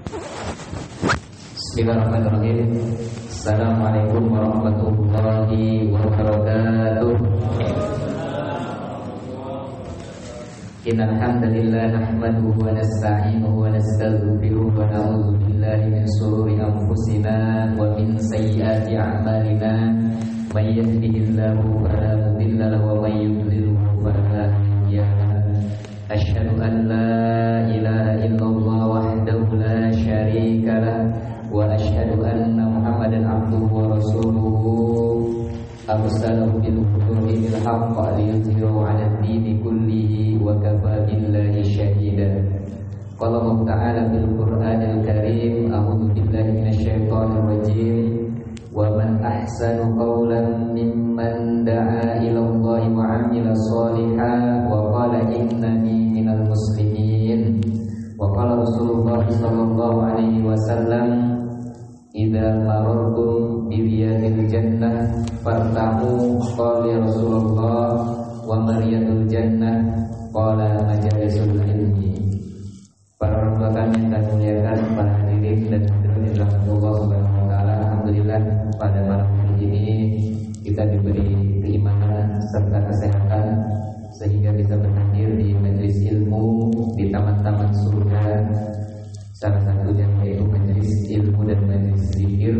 Bismillahirrahmanirrahim. Assalamualaikum warahmatullahi wabarakatuh. Innal hamdalillah nahmaduhu wa nasta'inuhu wa nastaghfiruhu wa na'udzu billahi min shururi anfusina wa min sayyiati a'malina. May yahdihillahu fala mudilla lahu wa may yudlilhu fala hadiya lahu. Asyhadu an la ilaha illallah wahdahu la syarika lahu wa asyhadu anna Muhammadan abduhu wa rasuluhu arsalahu bil huda'i bil haqqi liyudhhirahu 'ala ad-dini kullihi wa kafa billahi shahida. Qala Allah ta'ala bil Qur'anil Karim, a'udzu billahi minasy syaithanir rajim. Wa man ahsanu qawlan mimman da'a ila Allah wa 'amila shalihan wa qala innani minal muslimin. Wa qala Rasulullah sallallahu alaihi wasallam, idza marartum bi riyadil jannah fartahu. Qala Rasulullah, wa mariyadul jannah? Qala majalisul ilmi. Para orang yang kami muliakan, para hadirin dan hadirat yang Allah Subhanahu wa taala, alhamdulillah pada malam hari ini kita diberi keimanan serta kesehatan sehingga bisa berhadir di majelis ilmu di taman-taman surga. Salah satunya yaitu majelis ilmu dan majelis zikir.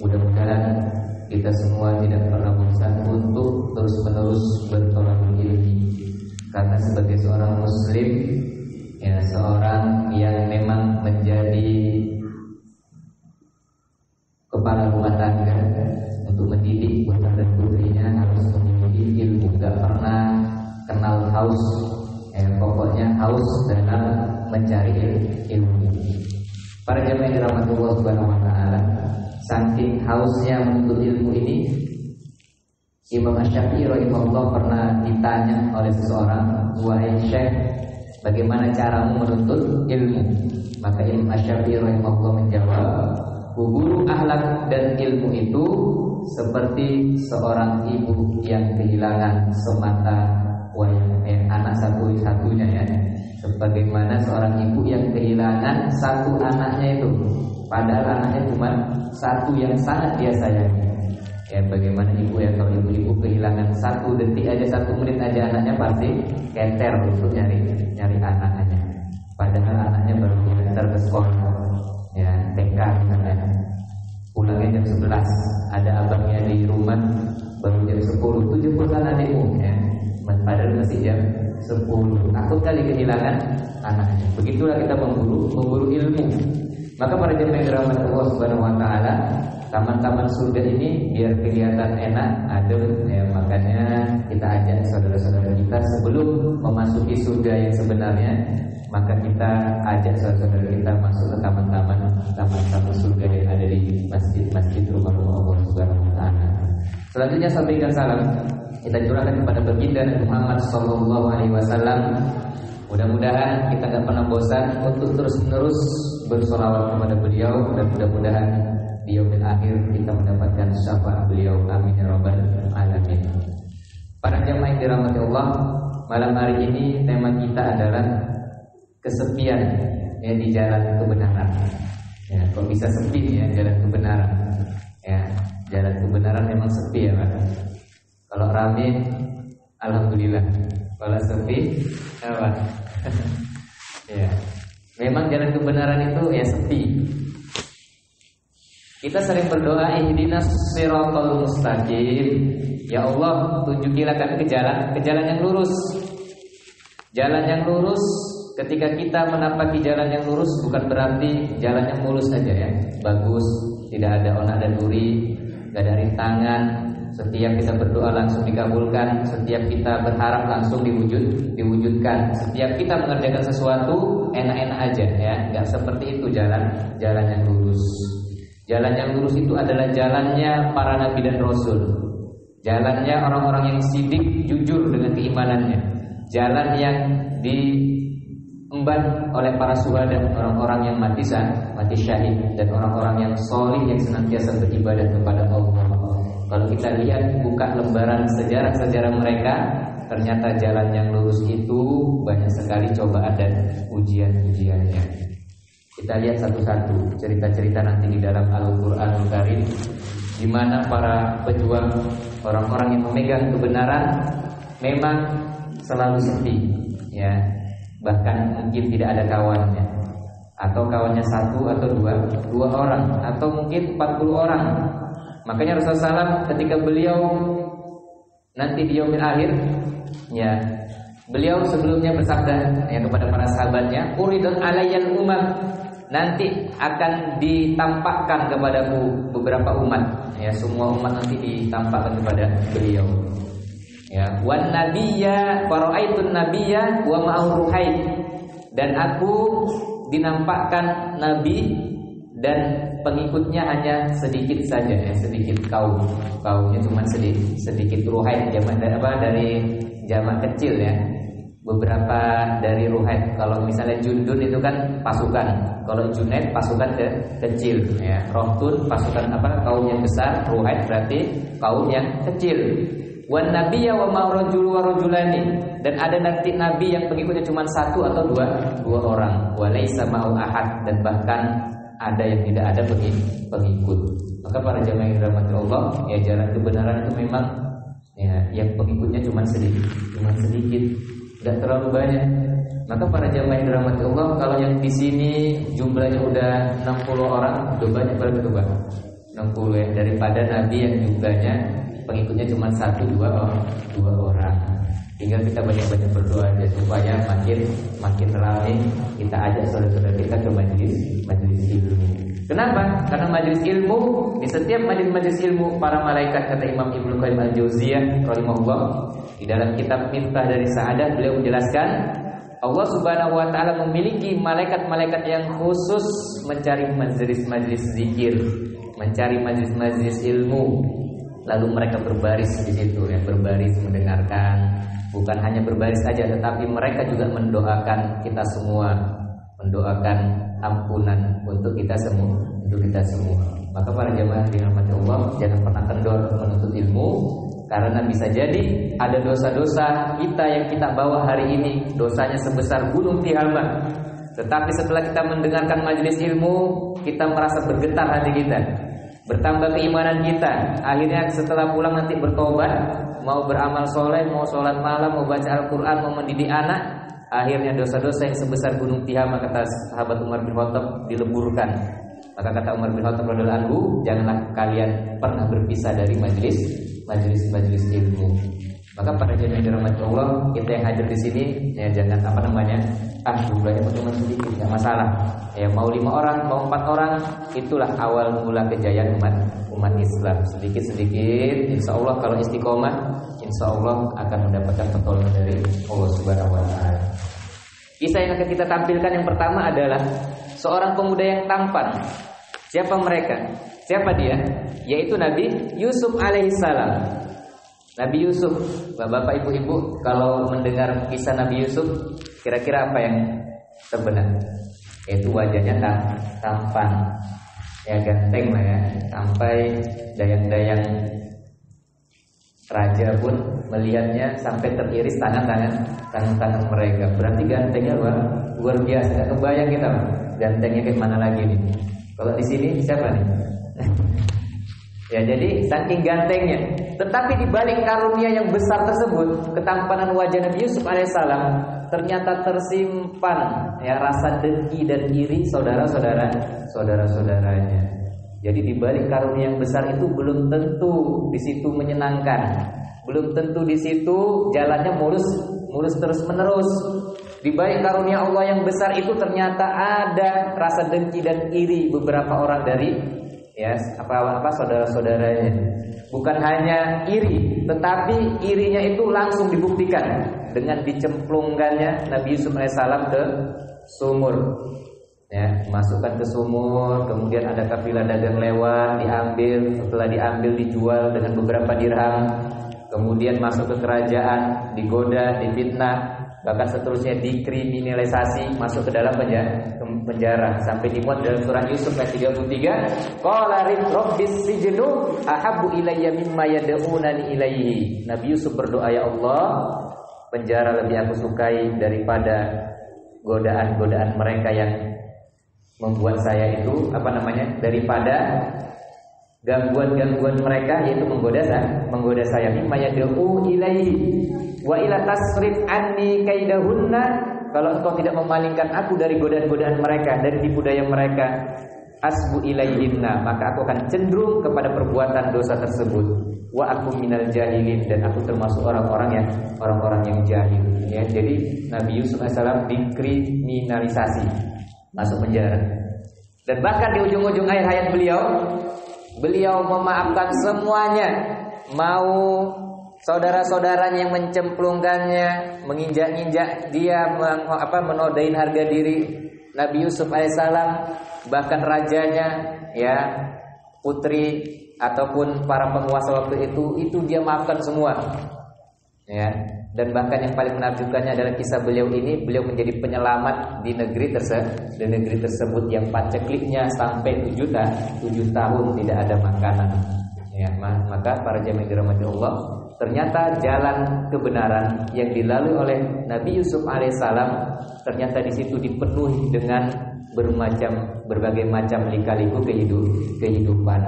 Mudah-mudahan kita semua tidak pernah bosan untuk terus-menerus bertolak ilmi, karena sebagai seorang muslim, ya, seorang yang memang menjadi kepala rumah tangga untuk mendidik putra dan putrinya harus memiliki ilmu. Gak pernah kenal haus, pokoknya haus dalam mencari ilmu. Para jamaah yang dirahmati Allah Subhanahu wa taala, saking hausnya menuntut ilmu ini, Imam Asy-Syafi'i rahimahullah pernah ditanya oleh seseorang, "Wahai Syekh, bagaimana caramu menuntut ilmu?" Maka Imam Asy-Syafi'i rahimahullah menjawab, "Guru akhlak dan ilmu itu seperti seorang ibu yang kehilangan semata wayang, anak satu-satunya, ya. Sebagaimana seorang ibu yang kehilangan satu anaknya itu, padahal anaknya cuma satu yang sangat dia sayangi. Ya, bagaimana ibu, ya, kalau ibu-ibu kehilangan satu detik aja, 1 menit aja, anaknya pasti keter untuk nyari anaknya. Padahal anaknya baru diantar ke sekolah, ya, TK misalnya, pulangnya jam 11, ada abangnya di rumah baru jam 10, itu jemputkan adikmu, ya. Padahal masih jam 10, takut kali kehilangan anaknya. Begitulah kita memburu ilmu. Maka pada jemaah yang dirahmati Allah Subhanahu wa taala, taman-taman surga ini biar kelihatan enak, adem, ya, makanya kita ajak saudara-saudara kita sebelum memasuki surga yang sebenarnya, maka kita ajak saudara-saudara kita masuk ke taman-taman surga yang ada di masjid-masjid rumah-rumah Allah Subhanahu wa taala. Selanjutnya sampaikan salam kita curahkan kepada baginda Nabi Muhammad sallallahu alaihi wasallam. Mudah-mudahan kita tidak pernah bosan untuk terus-menerus bersolawat kepada beliau, dan mudah-mudahan di yaumil akhir kita mendapatkan syafaat beliau. Amin ya rabbal alamin. Para jamaah yang dirahmati Allah, malam hari ini tema kita adalah kesepian, ya, di jalan kebenaran. Ya, kok bisa sepi, ya, jalan kebenaran? Ya, jalan kebenaran memang sepi, ya, Pak. Kalau rame, alhamdulillah. Kalau sepi, apa? Ya, memang jalan kebenaran itu, ya, sepi. Kita sering berdoa, ihdinas siratal mustaqim. Ya Allah, tunjukilah kami ke jalan yang lurus. Jalan yang lurus, ketika kita menapaki jalan yang lurus, bukan berarti jalan yang mulus saja, ya. Bagus, tidak ada onak dan duri, tidak ada rintangan. Setiap kita berdoa langsung dikabulkan, setiap kita berharap langsung diwujudkan. Setiap kita mengerjakan sesuatu enak-enak aja, ya. Enggak seperti itu jalan yang lurus. Jalan yang lurus itu adalah jalannya para nabi dan rasul. Jalannya orang-orang yang sidik, jujur dengan keimanannya. Jalan yang diemban oleh para syuhada, orang-orang yang mati syahid, dan orang-orang yang solih yang senantiasa beribadah kepada Allah. Kalau kita lihat, buka lembaran sejarah-sejarah mereka, ternyata jalan yang lurus itu banyak sekali cobaan dan ujian-ujiannya. Kita lihat satu-satu cerita-cerita nanti di dalam Al-Qur'anul Karim, di mana para pejuang, orang-orang yang memegang kebenaran memang selalu sepi, ya. Bahkan mungkin tidak ada kawannya, atau kawannya satu atau dua orang, atau mungkin 40 orang. Makanya Rasulullah SAW ketika beliau nanti di yaumil akhir, ya, beliau sebelumnya bersabda ya kepada para sahabatnya, "Uridat alayyal umam." Nanti akan ditampakkan kepadaku beberapa umat, ya, semua umat nanti ditampakkan kepada beliau. Ya, wan nabiyya faraaitun nabiyya wa ma'ahu ruhaid. Dan aku dinampakkan nabi dan pengikutnya hanya sedikit saja, ya, sedikit kaumnya cuma sedikit ruhaid, dari jamak kecil, ya. Beberapa dari ruhaid. Kalau misalnya jundun itu kan pasukan, kalau junaid pasukan kecil, ya. Rohtun pasukan kaum yang besar, ruhaid berarti kaum yang kecil. Wan nabiyya wa ma'rajul wa rajulani. Dan ada nanti nabi yang pengikutnya cuma satu atau dua orang. Wa laisa ma'u ahad. Dan bahkan ada yang tidak ada pengikut. Maka para jamaah yang dirahmati Allah, ya, jalan kebenaran itu memang, ya, yang pengikutnya cuma sedikit, tidak terlalu banyak. Maka para jamaah yang dirahmati Allah, kalau yang di sini jumlahnya udah 60 orang, udah banyak berarti tuh, Bang. 60, ya, daripada nabi yang jumlahnya pengikutnya cuma 1-2 orang. Tinggal kita banyak-banyak berdoa aja supaya makin ramai kita ajak saudara-saudara kita ke majelis ilmu. Kenapa? Karena majelis ilmu, di setiap majelis ilmu para malaikat, kata Imam Ibnu Qayyim Al-Jauziyah rahimahullah, di dalam kitab Miftah dari Sa'adah beliau menjelaskan Allah Subhanahu wa taala memiliki malaikat-malaikat yang khusus mencari majelis-majelis zikir, mencari majelis-majelis ilmu. Lalu mereka berbaris di situ, ya, berbaris mendengarkan. Bukan hanya berbaris saja, tetapi mereka juga mendoakan kita semua, mendoakan ampunan untuk kita semua. Maka para jamaah dirahmati Allah, jangan pernah kendor menuntut ilmu, karena bisa jadi ada dosa-dosa kita yang kita bawa hari ini, dosanya sebesar gunung Tihamah. Tetapi setelah kita mendengarkan majelis ilmu, kita merasa bergetar hati kita, bertambah keimanan kita. Akhirnya setelah pulang nanti bertobat, mau beramal soleh, mau sholat malam, mau baca Al-Quran, mau mendidik anak. Akhirnya dosa-dosa yang sebesar gunung Tihamah, kata sahabat Umar bin Khattab, dileburkan. Maka kata Umar bin Khattab radhiyallahu anhu, janganlah kalian pernah berpisah dari majelis ilmu. Maka pada jemaah yang dirahmati Allah, kita yang hadir di sini, ya, jangan jumlahnya cuma sedikit, nggak masalah. Ya, mau 5 orang, mau 4 orang, itulah awal mula kejayaan umat Islam. Sedikit-sedikit, insya Allah kalau istiqomah, insya Allah akan mendapatkan pertolongan dari Allah Subhanahu wa taala. Kisah yang akan kita tampilkan yang pertama adalah seorang pemuda yang tampan. Siapa mereka? Siapa dia? Yaitu Nabi Yusuf alaihissalam. Nabi Yusuf, bapak ibu-ibu, kalau mendengar kisah Nabi Yusuf, kira-kira apa yang terbenak? Yaitu wajahnya tampan, ya, ganteng lah, ya, sampai dayang-dayang raja pun melihatnya sampai teriris tangan mereka. Berarti gantengnya luar biasa. Gak kebayang kita gantengnya kayak mana lagi nih. Kalau di sini siapa nih? Ya, jadi saking gantengnya. Tetapi di balik karunia yang besar tersebut, ketampanan wajah Nabi Yusuf alaihissalam, ternyata tersimpan, ya, rasa dengki dan iri saudara-saudaranya. Jadi di balik karunia yang besar itu belum tentu di situ menyenangkan, belum tentu di situ jalannya mulus terus-menerus. Di balik karunia Allah yang besar itu ternyata ada rasa dengki dan iri beberapa orang dari, ya, saudara-saudaranya. Bukan hanya iri, tetapi irinya itu langsung dibuktikan dengan dicemplungkannya Nabi Yusuf alaihissalam ke sumur. Ya, masukkan ke sumur, kemudian ada kafilah dagang lewat, diambil, setelah diambil dijual dengan beberapa dirham, kemudian masuk ke kerajaan, digoda, difitnah, bahkan seterusnya dikriminalisasi, masuk ke dalam penjara sampai dimuat dalam surah Yusuf ayat 33, qala rabbis sijnu ahabbu ilayya mimma yad'unani ilaihi. Nabi Yusuf berdoa, ya Allah, penjara lebih aku sukai daripada godaan-godaan mereka yang membuat saya itu daripada gangguan-gangguan mereka, yaitu menggoda saya, mimma yad'u ilaihi wa ila tasrif anni kaidahunna. Kalau engkau tidak memalingkan aku dari godaan-godaan mereka, dari tipu daya mereka, asbu ilaihinna, maka aku akan cenderung kepada perbuatan dosa tersebut. Wa aku minal jahilin, dan aku termasuk orang-orang yang jahil. Ya, jadi Nabi Yusuf AS dikriminalisasi, masuk penjara. Dan bahkan di ujung-ujung akhir hayat beliau memaafkan semuanya. Mau saudara-saudaranya yang mencemplungkannya, menginjak-injak dia, menodain harga diri Nabi Yusuf alaihissalam, bahkan rajanya, ya, putri ataupun para penguasa waktu itu dia maafkan semua. Ya, dan bahkan yang paling menakjubkannya adalah kisah beliau ini, beliau menjadi penyelamat di negeri tersebut yang pacekliknya sampai 7 tahun tidak ada makanan. Ya, maka para jamaah dirahmati Allah, ternyata jalan kebenaran yang dilalui oleh Nabi Yusuf alaihissalam ternyata di situ dipenuhi dengan berbagai macam lika-liku kehidupan.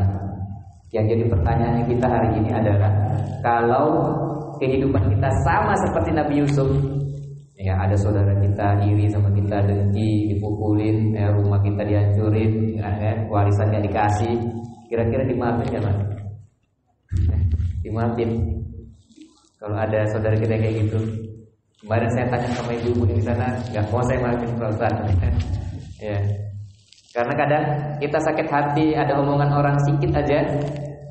Yang jadi pertanyaannya kita hari ini adalah, kalau kehidupan kita sama seperti Nabi Yusuf, ya, ada saudara kita iri sama kita, dengki, dipukulin, ya, rumah kita dihancurin, ya, warisan gak dikasih, kira-kira dimaafin gak, Mas? Dimaafin. Kalau ada saudara kita kayak gitu. Kemarin saya tanya sama ibu-ibu di sana, nggak mau saya maafin Pak Ustaz. Ya. Karena kadang kita sakit hati, ada omongan orang sedikit aja,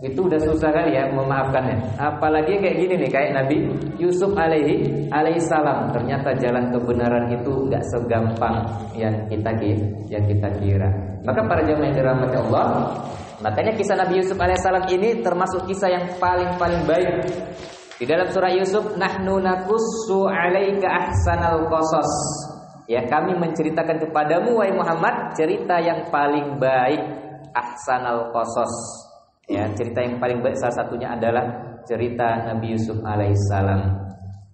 itu udah susah kali ya memaafkannya. Apalagi kayak gini nih, kayak Nabi Yusuf alaihissalam. Ternyata jalan kebenaran itu nggak segampang yang kita kira. Maka para jamaah yang dirahmati Allah, makanya kisah Nabi Yusuf alaihissalam ini termasuk kisah yang paling baik. Di dalam surah Yusuf, nahnu naqussu 'alaika ahsanal qasas. Ya, kami menceritakan kepadamu wahai Muhammad cerita yang paling baik, ahsanal qasas. Ya, cerita yang paling baik salah satunya adalah cerita Nabi Yusuf alaihissalam.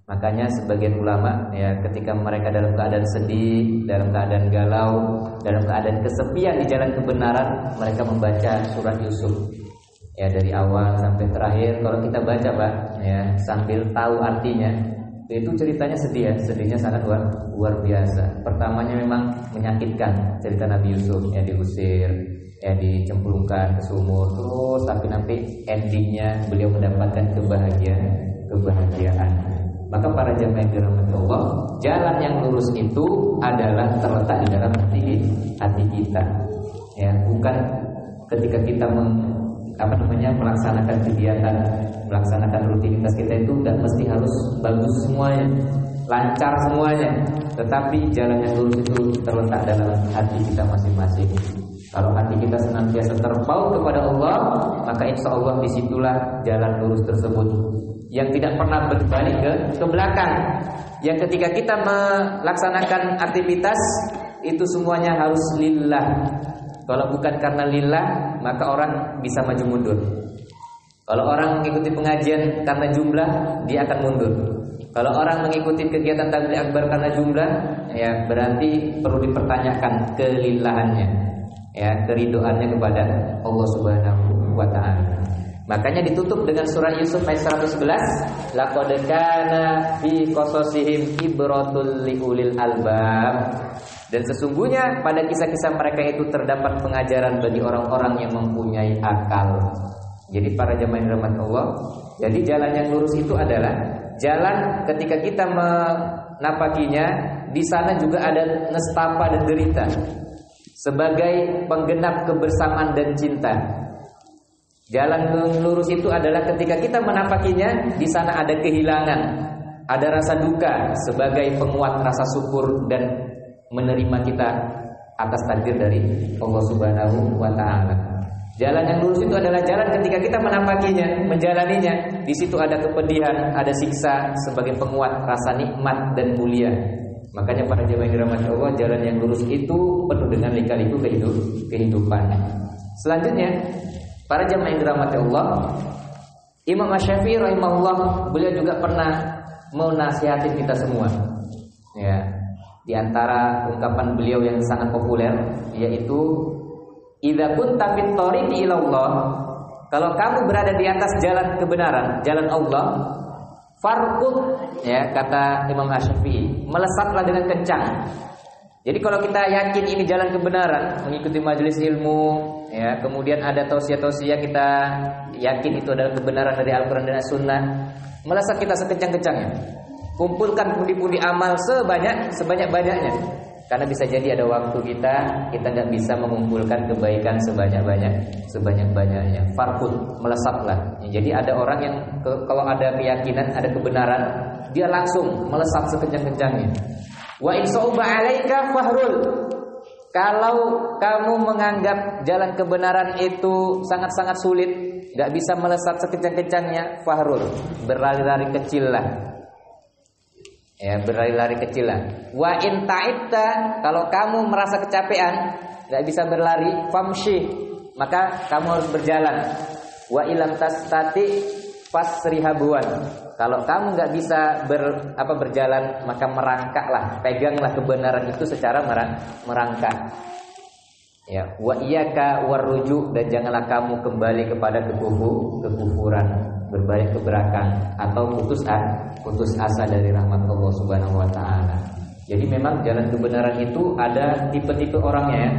Makanya sebagian ulama, ya, ketika mereka dalam keadaan sedih, dalam keadaan galau, dalam keadaan kesepian di jalan kebenaran, mereka membaca surat Yusuf. Ya, dari awal sampai terakhir, kalau kita baca, Pak, ya, sambil tahu artinya, itu ceritanya sedih, ya, sedihnya sangat luar biasa. Pertamanya memang menyakitkan cerita Nabi Yusuf, ya, diusir, ya, dicemplungkan ke sumur, terus tapi nanti endingnya beliau mendapatkan kebahagiaan. Maka para jamaah yang dirahmati Allah, jalan yang lurus itu adalah terletak di dalam hati kita. Ya, bukan ketika kita melaksanakan kegiatan, melaksanakan rutinitas kita itu tidak mesti harus bagus semuanya, lancar semuanya. Tetapi jalan yang lurus itu terletak dalam hati kita masing-masing. Kalau hati kita senantiasa terpaut kepada Allah, maka insya Allah disitulah jalan lurus tersebut, yang tidak pernah berbalik ke belakang. Yang ketika kita melaksanakan aktivitas itu semuanya harus lillah. Kalau bukan karena lillah, maka orang bisa maju mundur. Kalau orang mengikuti pengajian karena jumlah, dia akan mundur. Kalau orang mengikuti kegiatan tabligh akbar karena jumlah, ya, berarti perlu dipertanyakan kelillahannya, ya, keridoannya kepada Allah Subhanahu wa taala. Makanya ditutup dengan surah Yusuf ayat 111, laqad kana fi qasasihim ibratul liulil albab. Dan sesungguhnya pada kisah-kisah mereka itu terdapat pengajaran bagi orang-orang yang mempunyai akal. Jadi para jamaah yang dirahmati Allah, jadi jalan yang lurus itu adalah jalan ketika kita menapakinya, di sana juga ada nestapa dan derita sebagai penggenap kebersamaan dan cinta. Jalan lurus itu adalah ketika kita menapakinya, di sana ada kehilangan, ada rasa duka sebagai penguat rasa syukur dan menerima kita atas takdir dari Allah Subhanahu wa taala. Jalan yang lurus itu adalah jalan ketika kita menampakinya, menjalaninya, di situ ada kepedihan, ada siksa sebagai penguat rasa nikmat dan mulia. Makanya para jemaah yang dirahmati Allah, jalan yang lurus itu penuh dengan lika-liku kehidupan. Selanjutnya, para jemaah yang dirahmati Allah, Imam Asy-Syafi'i rahimahullah, beliau juga pernah menasihati kita semua. Ya. Di antara ungkapan beliau yang sangat populer yaitu idza kunta fit thariqi ila Allah, kalau kamu berada di atas jalan kebenaran, jalan Allah, farqud, ya kata Imam Asy-Syafi'i, melesatlah dengan kencang. Jadi kalau kita yakin ini jalan kebenaran, mengikuti majelis ilmu, ya, kemudian ada tausiah-tausiah kita yakin itu adalah kebenaran dari Al-Qur'an dan As-Sunnah, melesat kita sekencang-kencangnya. Kumpulkan pundi-pundi amal sebanyak-banyaknya. Karena bisa jadi ada waktu kita nggak bisa mengumpulkan kebaikan sebanyak-banyaknya. Farqud, melesatlah. Jadi ada orang yang kalau ada keyakinan, ada kebenaran, dia langsung melesat sekencang-kencangnya. Wa in sauba 'alaika fahrul. Kalau kamu menganggap jalan kebenaran itu sangat-sangat sulit, nggak bisa melesat sekencang-kencangnya, fahrul, berlari-lari kecil lah. Ya, berlari-lari kecil lah. Wa in ta'ibta, kalau kamu merasa kecapean, nggak bisa berlari, famshi, maka kamu harus berjalan. Wa ilam tastati fasrihabuan. Kalau kamu nggak bisa berjalan, maka merangkaklah, peganglah kebenaran itu secara merangkak. Ya, wa iyyaka warruju, dan janganlah kamu kembali kepada kekufuran, berbalik ke belakang atau putus asa dari rahmat Allah Subhanahu wa taala. Jadi memang jalan kebenaran itu ada tipe-tipe orangnya ya.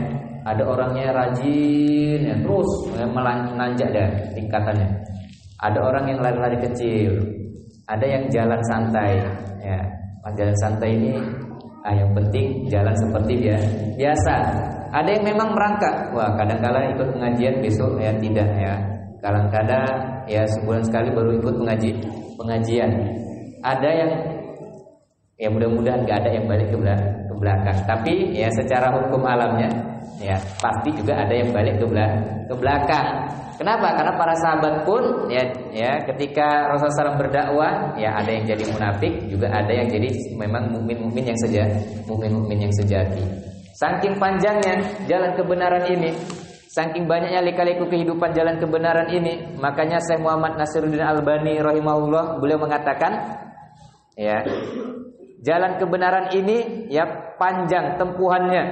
Ada orangnya rajin ya, terus menanjak dah tingkatannya. Ada orang yang lari-lari kecil. Ada yang jalan santai ya. Jalan santai ini yang penting jalan seperti dia biasa. Ada yang memang merangkak. Wah, kadang-kala ikut pengajian, besok ya tidak ya. Kadang-kadang ya sebulan sekali baru ikut pengajian. Ada yang ya mudah-mudahan nggak ada yang balik ke belakang. Tapi ya secara hukum alamnya ya pasti juga ada yang balik ke belakang. Kenapa? Karena para sahabat pun ya ketika Rasulullah SAW berdakwah ya ada yang jadi munafik, juga ada yang jadi memang mukmin yang sejati. Saking panjangnya jalan kebenaran ini, saking banyaknya lika-liku kehidupan jalan kebenaran ini, makanya Syekh Muhammad Nasiruddin Albani rahimahullah beliau mengatakan ya, jalan kebenaran ini ya panjang tempuhannya,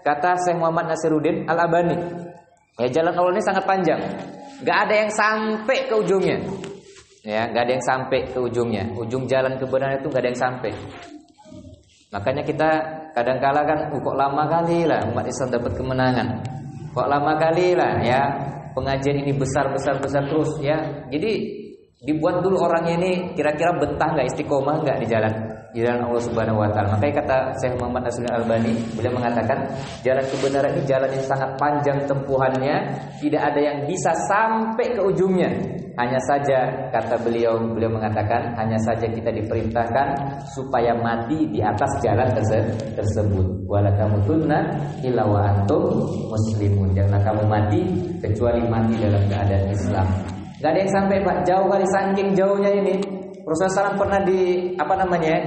kata Syekh Muhammad Nasiruddin Al-Albani. Ya, jalan Allah ini sangat panjang. Gak ada yang sampai ke ujungnya. Ya, gak ada yang sampai ke ujungnya. Ujung jalan kebenaran itu gak ada yang sampai. Makanya kita kadang-kala kan kok lama kali lah umat Islam dapat kemenangan. Kok lama kali lah ya pengajian ini besar terus ya. Jadi dibuat dulu orangnya ini kira-kira betah nggak, istiqomah nggak di jalan Allah Subhanahu wa taala. Makanya kata Syekh Muhammad Nasiruddin Albani, beliau mengatakan jalan kebenaran ini jalan yang sangat panjang tempuhannya, tidak ada yang bisa sampai ke ujungnya. Hanya saja kata beliau mengatakan hanya saja kita diperintahkan supaya mati di atas jalan tersebut. Wala tamutunna illa wa antum muslimun. Janganlah kamu mati kecuali mati dalam keadaan Islam. Gak ada yang sampai Pak, jauh kali, saking jauhnya ini. Rasulullah SAW pernah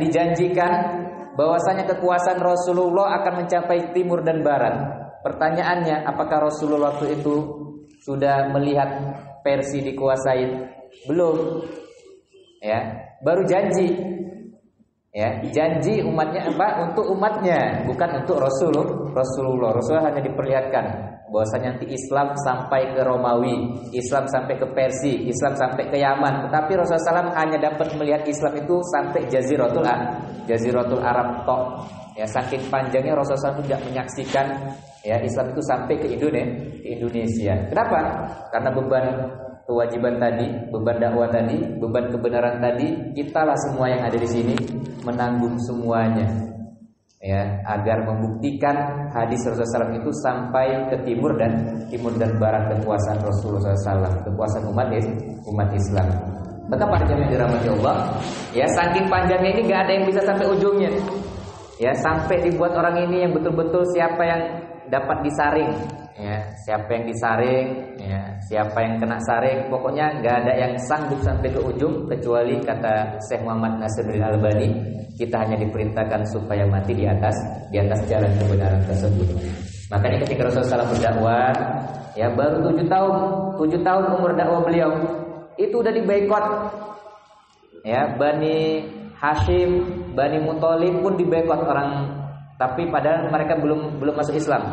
dijanjikan bahwasanya kekuasaan Rasulullah akan mencapai timur dan barat. Pertanyaannya, apakah Rasulullah waktu itu sudah melihat Persia dikuasai? Belum. Ya, baru janji. Ya, janji umatnya untuk umatnya, bukan untuk Rasulullah. Rasulullah hanya diperlihatkan bahwasanya nanti Islam sampai ke Romawi, Islam sampai ke Persia, Islam sampai ke Yaman. Tetapi Rasulullah SAW hanya dapat melihat Islam itu sampai Jaziratul Arab tok. Ya, saking panjangnya Rasulullah SAW tidak menyaksikan ya Islam itu sampai ke Indonesia. Kenapa? Karena beban kewajiban tadi, beban dakwah tadi, beban kebenaran tadi, kitalah semua yang ada di sini menanggung semuanya. Ya, agar membuktikan hadis Rasulullah SAW itu sampai ke timur dan barat, kekuasaan Rasulullah SAW, kekuasaan umat Islam. Maka para jemaah dirahmati Allah, ya saking panjangnya ini gak ada yang bisa sampai ujungnya. Ya, sampai dibuat orang ini yang betul-betul siapa yang dapat disaring, ya, siapa yang disaring, ya, siapa yang kena saring, pokoknya nggak ada yang sanggup sampai ke ujung kecuali kata Syekh Muhammad Nasiruddin Albani, kita hanya diperintahkan supaya mati di atas jalan kebenaran tersebut. Makanya ketika Rasulullah SAW berdakwah, ya baru 7 tahun umur dakwah beliau, itu udah diboikot. Ya, Bani Hashim, Bani Muthalib pun diboikot orang tapi padahal mereka belum masuk Islam.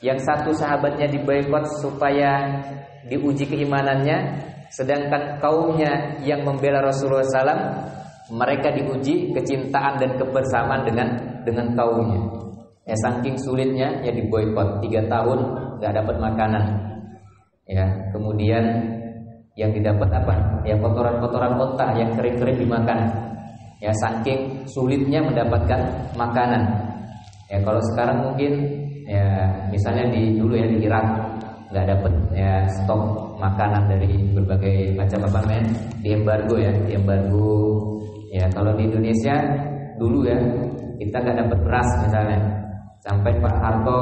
Yang satu sahabatnya diboikot supaya diuji keimanannya, sedangkan kaumnya yang membela Rasulullah SAW, mereka diuji kecintaan dan kebersamaan dengan kaumnya. Ya, saking sulitnya ya diboikot 3 tahun nggak dapat makanan. Ya, kemudian yang didapat apa? Ya kotoran-kotoran unta yang kering-kering dimakan. Ya, saking sulitnya mendapatkan makanan. Ya, kalau sekarang mungkin ya misalnya dulu ya di Irak nggak dapat ya stok makanan dari berbagai macam apa namanya, diembargo ya, diembargo. Ya, kalau di Indonesia dulu ya kita nggak dapat beras misalnya, sampai Pak Harto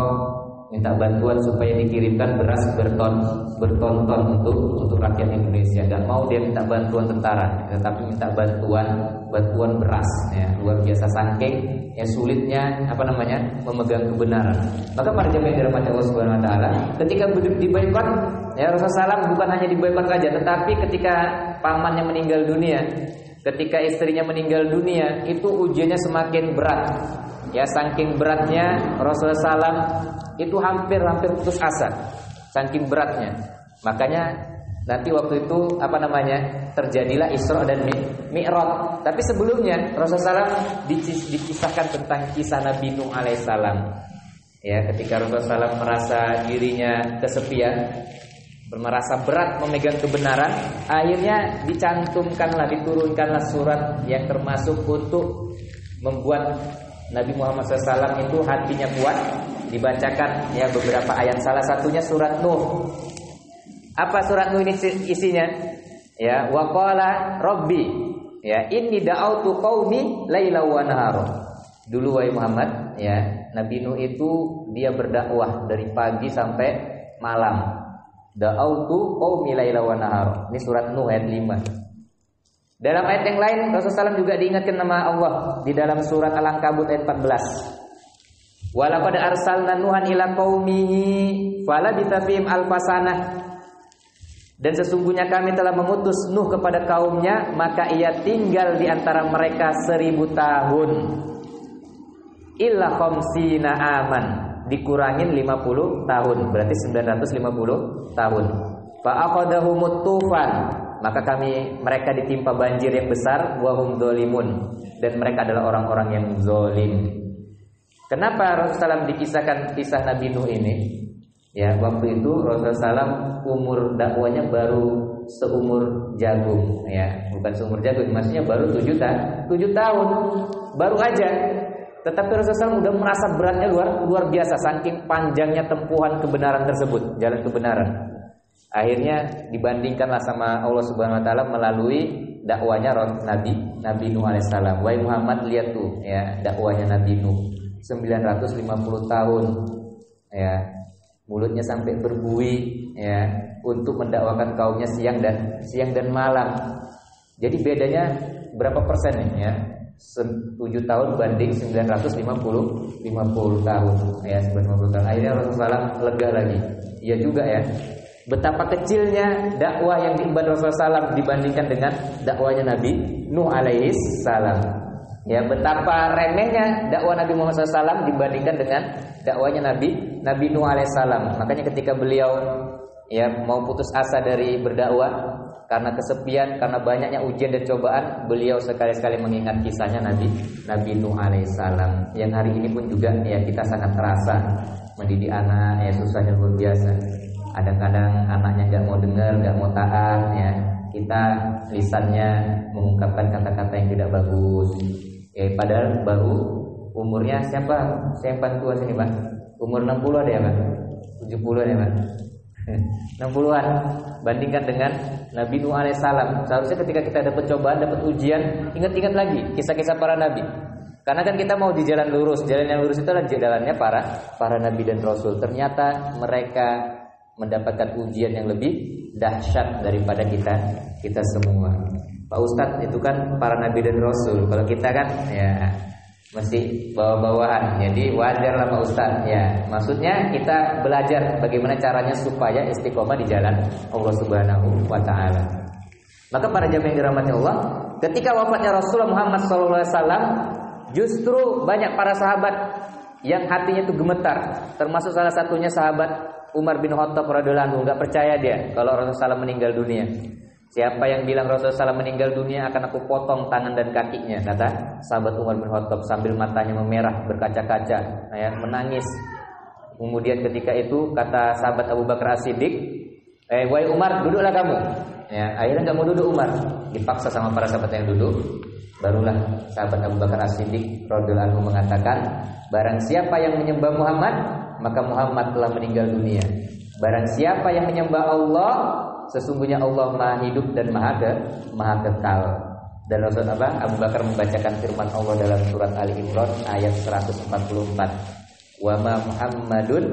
minta bantuan supaya dikirimkan beras berton-ton untuk rakyat Indonesia. Gak mau dia minta bantuan tentara, tetapi minta bantuan beras. Ya, luar biasa saking ya sulitnya apa namanya memegang kebenaran. Maka para jemaah dirahmati Allah Subhanahu Wa Taala, ketika diboikot, ya Rasulullah SAW bukan hanya diboikot saja, tetapi ketika pamannya meninggal dunia, ketika istrinya meninggal dunia, itu ujiannya semakin berat. Ya, saking beratnya Rasulullah SAW itu hampir putus asa, saking beratnya. Makanya nanti waktu itu apa namanya terjadilah Isra dan Mi'raj. Tapi sebelumnya Rasulullah SAW dikisahkan tentang kisah Nabi Nuh alaihissalam. Ya, ketika Rasulullah SAW merasa dirinya kesepian, merasa berat memegang kebenaran, akhirnya diturunkanlah surat yang termasuk untuk membuat Nabi Muhammad SAW itu hatinya kuat. Dibacakan ya beberapa ayat, salah satunya surat Nuh. Apa surat Nuh ini isinya? Ya, wa qala rabbi, ya inni da'autu qaumi laila wa nahara. Dulu wahai Muhammad, ya Nabi Nuh itu dia berdakwah dari pagi sampai malam. Da'autu qaumi laila wa nahara. Ini surat Nuh ayat 5. Dalam ayat yang lain Rasulullah SAW juga diingatkan nama Allah di dalam surat Al-Ankabut ayat 14. Walaqad arsalna Nuhan ila qaumihi falabitha fihim alfasanah. Dan sesungguhnya kami telah mengutus Nuh kepada kaumnya, maka ia tinggal di antara mereka 1000 tahun. Illa khamsina aman, dikurangin 50 tahun, berarti 950 tahun. Fa akhadahumut tufan, maka mereka ditimpa banjir yang besar, wahum dzalimun, dan mereka adalah orang-orang yang zalim. Kenapa Rasulullah SAW dikisahkan kisah Nabi Nuh ini? Ya, waktu itu Rasulullah SAW umur dakwanya baru seumur jagung, ya, bukan seumur jagung, maksudnya baru 7 tahun, baru aja. Tetapi Rasulullah SAW sudah merasa beratnya luar biasa, saking panjangnya tempuhan kebenaran tersebut, jalan kebenaran. Akhirnya dibandingkanlah sama Allah Subhanahu Wa Taala melalui dakwanya Nabi Nuh alaihissalam. Wahai Muhammad, lihat tuh, ya dakwanya Nabi Nuh. 950 tahun, ya mulutnya sampai berbuih, ya untuk mendakwakan kaumnya siang dan malam. Jadi bedanya berapa persen nih, ya 7 tahun banding 950 tahun, ya 950 tahun. Akhirnya Rasulullah lega lagi. Iya juga ya, betapa kecilnya dakwah yang diemban Rasulullah SAW dibandingkan dengan dakwanya Nabi Nuh alaihissalam. Ya, betapa remehnya dakwah Nabi Muhammad SAW dibandingkan dengan dakwanya Nabi Nuh alaihissalam. Makanya ketika beliau ya mau putus asa dari berdakwah karena kesepian, karena banyaknya ujian dan cobaan, beliau sekali-sekali mengingat kisahnya Nabi Nuh alaihissalam. Yang hari ini pun juga ya kita sangat terasa mendidik anak, ya susahnya luar biasa. Kadang-kadang anaknya nggak mau dengar, nggak mau taat, ya kita lisannya mengungkapkan kata-kata yang tidak bagus. Ya, padahal baru umurnya siapa yang tua sini Pak? Umur 60 ada ya Pak? 70 ada ya Pak? 60-an. Bandingkan dengan Nabi Nuh alaihissalam. Seharusnya ketika kita dapat cobaan, dapat ujian, ingat-ingat lagi kisah-kisah para nabi. Karena kan kita mau di jalan lurus. Jalan yang lurus itu adalah jalannya para nabi dan rasul. Ternyata mereka mendapatkan ujian yang lebih dahsyat daripada kita semua. Pak Ustadz itu kan para nabi dan rasul. Kalau kita kan ya masih bawa-bawaan. Jadi wajarlah Pak Ustadz. Ya, maksudnya kita belajar bagaimana caranya supaya istiqomah di jalan Allah Subhanahu wa taala. Maka para jamaah yang dirahmati Allah, ketika wafatnya Rasulullah Muhammad SAW, Justru banyak para sahabat yang hatinya itu gemetar, termasuk salah satunya sahabat Umar bin Khattab radhiyallahu anhu. Enggak percaya dia kalau Rasulullah SAW meninggal dunia. Siapa yang bilang Rasulullah SAW meninggal dunia akan aku potong tangan dan kakinya, kata sahabat Umar bin Khattab sambil matanya memerah berkaca-kaca, ya, menangis. Kemudian ketika itu kata sahabat Abu Bakar As-Siddiq, wahai Umar, duduklah kamu. Ya, akhirnya nggak mau duduk Umar, dipaksa sama para sahabat yang duduk. Barulah sahabat Abu Bakar As-Siddiq radhiyallahu anhu mengatakan, barang siapa yang menyembah Muhammad, maka Muhammad telah meninggal dunia. Barang siapa yang menyembah Allah, sesungguhnya Allah Maha hidup dan Maha kekal. Dan Rasulullah Abu Bakar membacakan firman Allah dalam surat Ali Imran ayat 144. Wa ma Muhammadun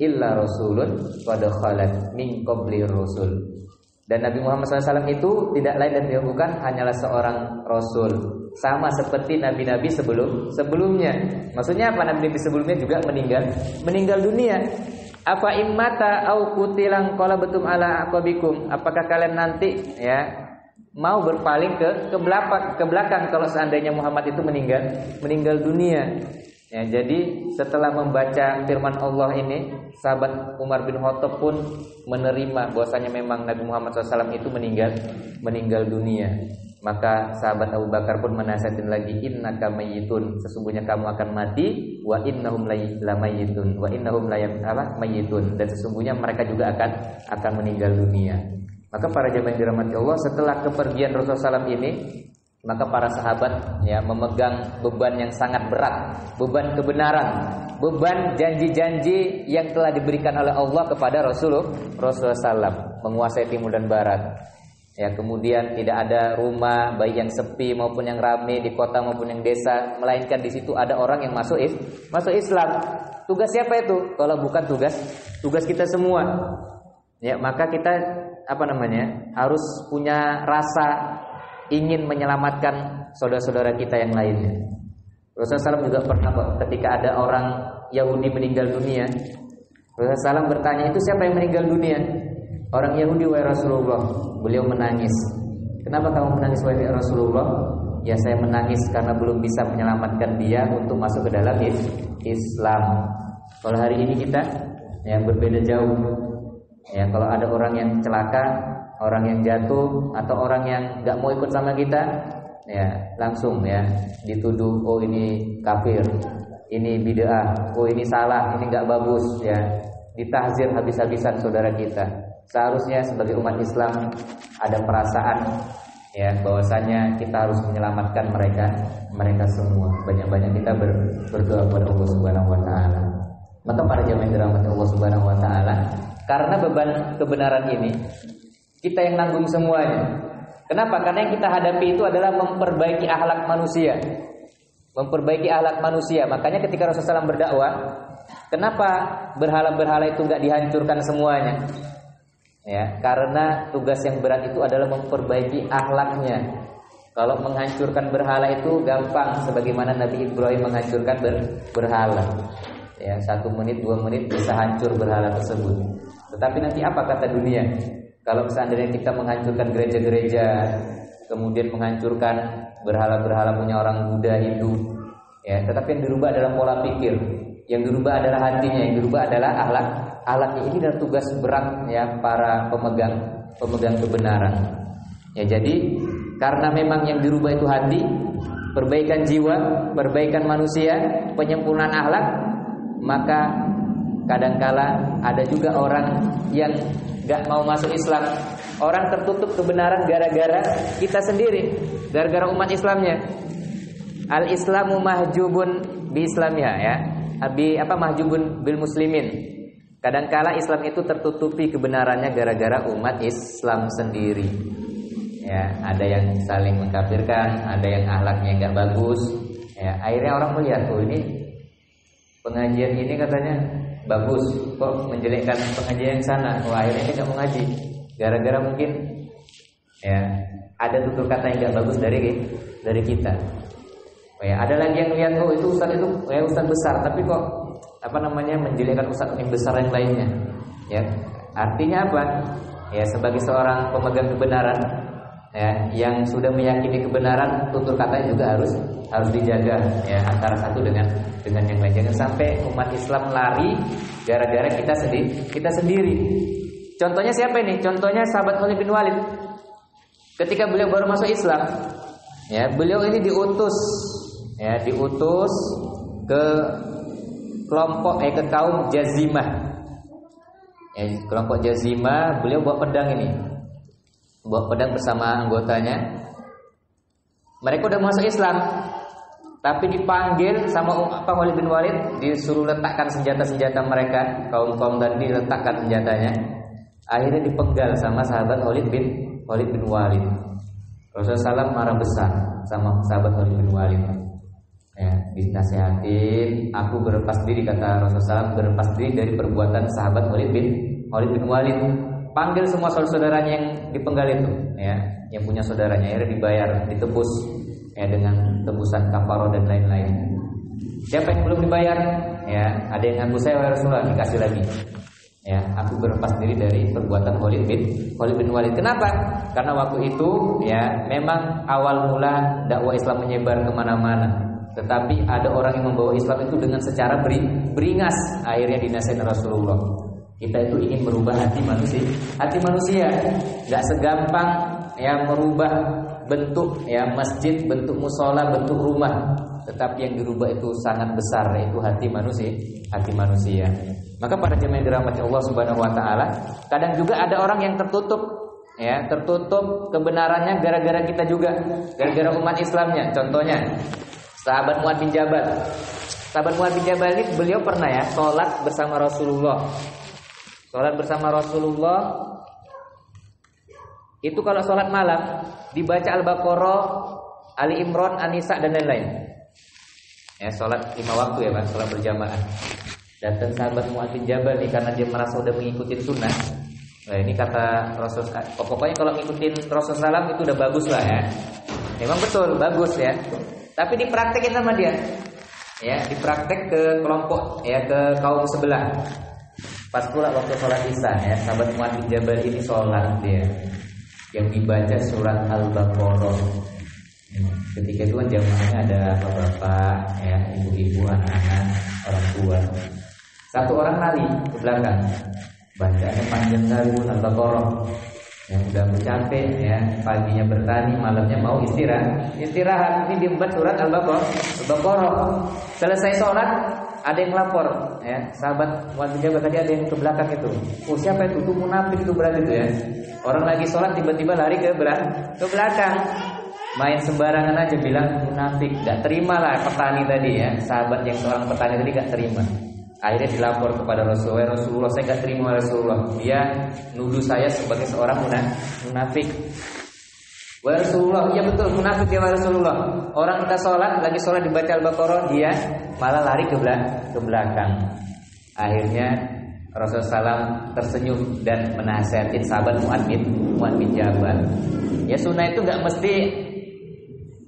illa rasulun qad khalat min qablir rasul. Dan Nabi Muhammad SAW itu tidak lain dan bukan hanyalah seorang rasul, sama seperti nabi-nabi sebelumnya. Maksudnya apa? Nabi-nabi sebelumnya juga meninggal dunia. Apa immata au qutilang qalabatum ala aqabikum? Apakah kalian nanti mau berpaling ke belakang kalau seandainya Muhammad itu meninggal dunia? Ya, jadi setelah membaca firman Allah ini, sahabat Umar bin Khattab pun menerima bahwasanya memang Nabi Muhammad SAW itu meninggal dunia. Maka sahabat Abu Bakar pun menasihatin lagi, innaka mayyitun, sesungguhnya kamu akan mati, wa innahum lamayitun, wa innahum mayyitun, dan sesungguhnya mereka juga akan meninggal dunia. Maka para jemaah yang dirahmati Allah, setelah kepergian Rasulullah SAW ini, maka para sahabat memegang beban yang sangat berat, beban kebenaran, beban janji-janji yang telah diberikan oleh Allah kepada Rasulullah SAW, menguasai timur dan barat. Ya, kemudian tidak ada rumah baik yang sepi maupun yang ramai di kota maupun yang desa, melainkan di situ ada orang yang masuk Islam. Tugas siapa itu? Kalau bukan tugas kita semua. Ya, maka kita harus punya rasa ingin menyelamatkan saudara-saudara kita yang lainnya. Rasulullah SAW juga pernah ketika ada orang Yahudi meninggal dunia, Rasulullah SAW bertanya, itu siapa yang meninggal dunia? Orang Yahudi, wahai Rasulullah. Beliau menangis. Kenapa kamu menangis wahai Rasulullah? Ya, saya menangis karena belum bisa menyelamatkan dia untuk masuk ke dalam Islam. Kalau hari ini kita yang berbeda jauh. Ya, kalau ada orang yang celaka, orang yang jatuh, atau orang yang nggak mau ikut sama kita, ya langsung dituduh, oh ini kafir, ini bid'ah, oh ini salah, ini nggak bagus, ya ditahzir habis-habisan saudara kita. Seharusnya sebagai umat Islam ada perasaan bahwasanya kita harus menyelamatkan mereka semua. Banyak-banyak kita berdoa kepada Allah Subhanahu wa taala. Maka para jemaah yang dirahmati Allah Subhanahu wa taala, karena beban kebenaran ini kita yang nanggung semuanya. Kenapa? Karena yang kita hadapi itu adalah memperbaiki akhlak manusia. Memperbaiki akhlak manusia. Makanya ketika Rasulullah SAW berdakwah, kenapa berhala-berhala itu enggak dihancurkan semuanya? Ya, karena tugas yang berat itu adalah memperbaiki akhlaknya. Kalau menghancurkan berhala itu gampang, sebagaimana Nabi Ibrahim menghancurkan berhala. Ya, 1 menit, 2 menit bisa hancur berhala tersebut. Tetapi nanti apa kata dunia? Kalau seandainya kita menghancurkan gereja-gereja, kemudian menghancurkan berhala-berhala punya orang Buddha, Hindu, tetapi yang dirubah adalah pola pikir, yang dirubah adalah hatinya, yang dirubah adalah akhlaknya. Ini adalah tugas berat para pemegang kebenaran. Ya, jadi karena memang yang dirubah itu hati, perbaikan jiwa, perbaikan manusia, penyempurnaan akhlak, maka kadangkala ada juga orang yang gak mau masuk Islam. Orang tertutup kebenaran gara-gara kita sendiri, gara-gara umat Islamnya. Al-Islamu mahjubun bi Islamnya, mahjubun bil muslimin. Kadangkala Islam itu tertutupi kebenarannya gara-gara umat Islam sendiri. Ya, ada yang saling mengkafirkan, ada yang akhlaknya enggak bagus. Ya, akhirnya orang melihat, oh ini pengajian ini katanya bagus, kok menjelekkan pengajian yang sana. Wah, akhirnya dia nggak mengaji, gara-gara mungkin ada tutur kata yang nggak bagus dari kita. Ada lagi yang lihat, oh itu ustaz itu ustaz besar, tapi kok menjelekkan ustaz yang besar yang lainnya. Ya, artinya apa? Ya, sebagai seorang pemegang kebenaran, ya, yang sudah meyakini kebenaran tutur katanya juga harus dijaga ya, antara satu dengan yang lain. Jangan sampai umat Islam lari gara-gara kita sendiri. Contohnya siapa ini? Contohnya sahabat Khalid bin Walid. Ketika beliau baru masuk Islam, ya, beliau ini diutus ke kelompok ke kaum Jazimah. Ya, kelompok Jazimah, beliau bawa pedang bersama anggotanya. Mereka udah masuk Islam, tapi dipanggil sama Khalid bin Walid, disuruh letakkan senjata-senjata mereka. Kaum tadi letakkan senjatanya. Akhirnya dipenggal sama sahabat Khalid bin Walid. Rasulullah SAW marah besar sama sahabat Khalid bin Walid. Ya, dinasihatin, aku berlepas diri, kata Rasulullah SAW, berlepas diri dari perbuatan sahabat Khalid bin Walid. Panggil semua saudara-saudaranya yang dipenggal itu, ya, yang punya saudaranya, akhirnya dibayar, ditebus ya, dengan tebusan kafaroh dan lain-lain. Siapa yang belum dibayar? Ya, ada yang ngaku saya wahai Rasulullah, dikasih lagi. Ya, aku berlepas diri dari perbuatan Khalid bin Walid. Kenapa? Karena waktu itu ya memang awal mula dakwah Islam menyebar kemana-mana. Tetapi ada orang yang membawa Islam itu dengan secara beringas. Akhirnya dinasihatin Rasulullah. Kita itu ingin merubah hati manusia. Gak segampang ya merubah bentuk ya masjid, bentuk musola, bentuk rumah. Tetapi yang dirubah itu sangat besar, yaitu hati manusia. Maka para jemaah yang dirahmati Allah Subhanahu wa taala, kadang juga ada orang yang tertutup kebenarannya gara-gara kita juga, gara-gara umat Islamnya. Contohnya sahabat Mu'adz bin Jabal. Sahabat Mu'adz bin Jabal ini beliau pernah ya sholat bersama Rasulullah. Sholat bersama Rasulullah itu kalau sholat malam dibaca Al-Baqarah, Ali Imran, An-Nisa dan lain-lain. Ya, sholat 5 waktu ya Pak, sholat berjamaah. Datang sahabat Mu'adz bin Jabal nih karena dia merasa udah mengikuti sunnah. Nah ini kata Rasul, pokoknya kalau ngikutin Rasul SAW itu udah bagus lah ya. Memang betul bagus ya. Tapi dipraktekin sama dia. Ya, dipraktek ke kelompok ya, ke kaum sebelah. Pas pula waktu sholat Isya ya, sahabat Mu'adz bin Jabal ini sholat dia, yang dibaca surat Al-Baqarah. Ketika itu kan jamaahnya ada bapak-bapak ya, ibu-ibu, anak-anak, orang tua. Satu orang lari ke belakang, bacaannya panjang sekali Al-Baqarah. Yang udah capek ya, paginya bertani, malamnya mau istirahat. Ini dia membaca surat Al-Baqarah. Selesai sholat, ada yang lapor ya, sahabat Mu'adz bin Jabal tadi ada yang ke belakang itu. Oh siapa itu? Itu munafik itu berarti itu ya. Orang lagi sholat tiba-tiba lari ke belakang. Main sembarangan aja bilang munafik. Gak terima lah petani tadi ya, sahabat yang seorang petani tadi gak terima. Akhirnya dilapor kepada Rasulullah, saya gak terima Rasulullah. Dia nuduh saya sebagai seorang munafik. Wahai Rasulullah, iya betul munafik ya wahai Rasulullah. Orang kita sholat, lagi sholat dibaca Al-Baqarah, dia malah lari ke belakang. Akhirnya Rasulullah SAW tersenyum dan menasihatin sahabat Mu'adz bin Jabal. Ya sunnah itu gak mesti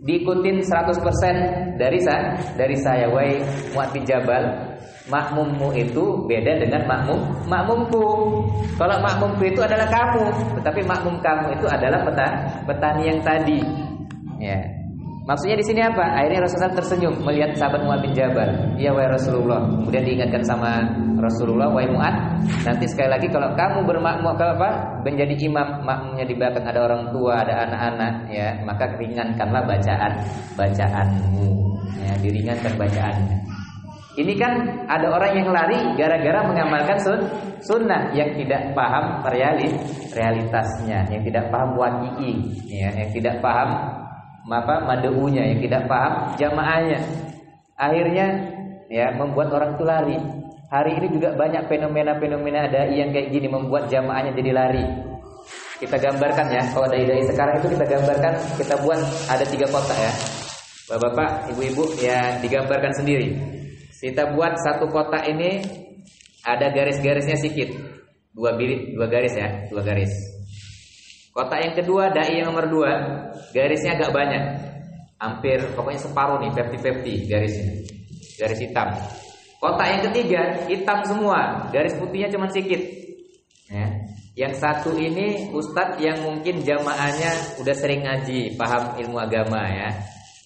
diikutin 100% dari saya. Wahai Mu'adz bin Jabal, makmummu itu beda dengan makmumku. Kalau makmumku itu adalah kamu, tetapi makmum kamu itu adalah petani yang tadi. Ya. Maksudnya di sini apa? Akhirnya Rasulullah tersenyum melihat sahabat Mu'adz bin Jabal. Iya wahai Rasulullah. Kemudian diingatkan sama Rasulullah, wahai Mu'adz, nanti sekali lagi kalau kamu bermakmum menjadi imam, makmumnya di belakang ada orang tua, ada anak-anak, ya, maka ringankanlah bacaanmu. Ya, diringankan bacaannya. Ini kan ada orang yang lari gara-gara mengamalkan sunnah, yang tidak paham realitasnya, yang tidak paham waqi'i, ya, yang tidak paham mad'unya, yang tidak paham jamaahnya. Akhirnya ya membuat orang itu lari. Hari ini juga banyak fenomena-fenomena dai yang kayak gini, membuat jamaahnya jadi lari. Kita gambarkan ya, kalau dai-dai sekarang itu kita gambarkan, kita buat ada 3 kotak ya. Bapak-bapak, ibu-ibu ya digambarkan sendiri. Kita buat satu kotak ini ada garis-garisnya sedikit, 2 garis ya, 2 garis. Kotak yang kedua, dai yang nomor 2, garisnya agak banyak, hampir pokoknya separuh nih, 50-50 garisnya, garis hitam. Kotak yang ketiga hitam semua, garis putihnya cuma sedikit. Ya. Yang satu ini ustadz yang mungkin jamaahnya udah sering ngaji, paham ilmu agama ya.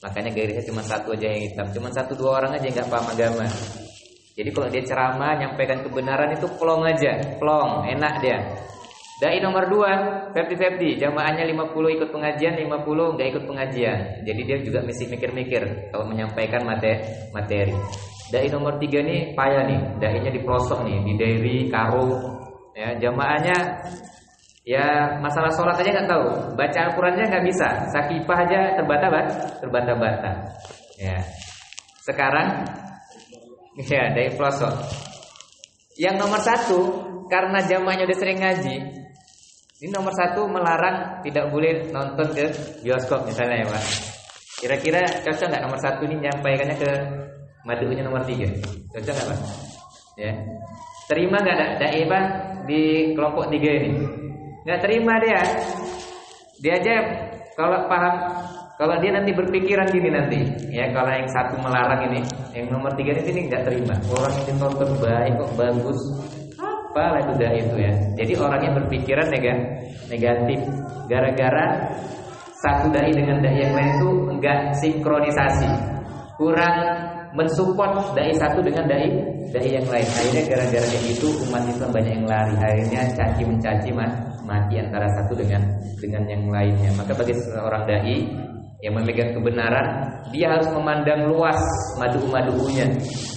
Makanya garisnya cuma satu aja yang hitam. Cuma 1-2 orang aja yang nggak paham agama. Jadi kalau dia ceramah nyampaikan kebenaran itu plong aja, plong, enak dia. Dai nomor 2, Febdi, jamaahnya 50 ikut pengajian, 50 nggak ikut pengajian. Jadi dia juga mesti mikir-mikir kalau menyampaikan materi. Dai nomor 3 nih payah nih, dainya di pelosok nih, di dairi, karo. Ya, jamaahnya ya masalah sholat aja nggak tahu, baca Al-Qurannya nggak bisa, sakifah aja terbata-bata. Ya, sekarang ya dari pelosok. Yang nomor 1 karena jamaahnya udah sering ngaji, ini nomor 1 melarang tidak boleh nonton ke bioskop misalnya ya Pak. Kira-kira cocok nggak nomor 1 ini nyampaikannya ke madunya nomor 3? Cocok nggak Pak? Ya. Terima nggak dai Pak di kelompok 3 ini? Nggak terima dia. Dia aja kalau paham, kalau dia nanti berpikiran gini nanti, ya kalau yang 1 melarang ini, yang nomor 3 ini nggak terima. Orang yang ditonton baik kok bagus, apalah itu dai itu ya. Jadi orangnya berpikiran negatif. Gara-gara satu dai dengan dai yang lain itu nggak sinkronisasi, kurang mensupport dai satu dengan dai yang lain. Akhirnya gara-gara kayak gitu umat Islam banyak yang lari. Akhirnya caci mencaci mati antara satu dengan yang lainnya. Maka bagi seorang dai yang memegang kebenaran, dia harus memandang luas madu-madunya.